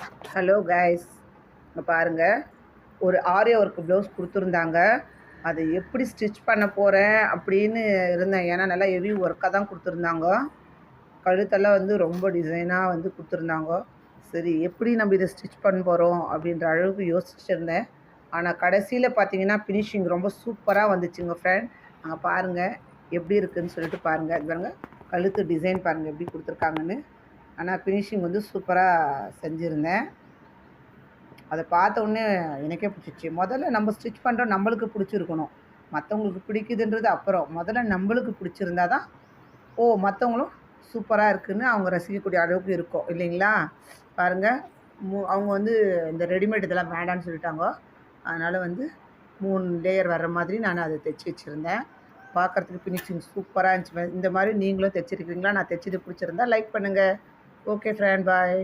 Hello guys, இங்கே பாருங்கள். ஒரு ஆரி ஒர்க் ப்ளவுஸ் கொடுத்துருந்தாங்க. அதை எப்படி ஸ்டிச் பண்ண போகிறேன் அப்படின்னு இருந்தேன். ஏன்னா நல்லா ஹெவி ஒர்க்காக தான் கொடுத்துருந்தாங்க. கழுத்தெல்லாம் வந்து ரொம்ப டிசைனாக வந்து கொடுத்துருந்தாங்க. சரி, எப்படி நம்ம இதை ஸ்டிச் பண்ண போகிறோம் அப்படின்ற அளவுக்கு யோசிச்சுருந்தேன். ஆனால் கடைசியில் பார்த்தீங்கன்னா ஃபினிஷிங் ரொம்ப சூப்பராக வந்துச்சுங்க ஃப்ரெண்ட். அங்கே பாருங்கள் எப்படி இருக்குதுன்னு சொல்லிட்டு பாருங்கள். இது பாருங்கள், கழுத்து டிசைன் பாருங்கள் எப்படி கொடுத்துருக்காங்கன்னு. ஆனால் ஃபினிஷிங் வந்து சூப்பராக செஞ்சுருந்தேன். அதை பார்த்த உடனே எனக்கே பிடிச்சிச்சு. முதல்ல நம்ம ஸ்டிச் பண்ணுறோம், நம்மளுக்கு பிடிச்சிருக்கணும். மற்றவங்களுக்கு பிடிக்குதுன்றது அப்புறம். முதல்ல நம்மளுக்கு பிடிச்சிருந்தா தான் மற்றவங்களும் சூப்பராக இருக்குதுன்னு அவங்க ரசிக்கக்கூடிய அளவுக்கு இருக்கும் இல்லைங்களா? பாருங்கள், அவங்க வந்து இந்த ரெடிமேட் இதெல்லாம் வேண்டான்னு சொல்லிட்டாங்க. அதனால் வந்து 3 லேயர் வர்ற மாதிரி நான் அதை தைச்சி வச்சுருந்தேன். பார்க்குறதுக்கு ஃபினிஷிங் சூப்பராக இருந்துச்சு. இந்த மாதிரி நீங்களும் தைச்சிருக்கீங்களா? நான் தைச்சது பிடிச்சிருந்தா லைக் பண்ணுங்கள். ஓகே ஃப்ரெண்ட், பாய்.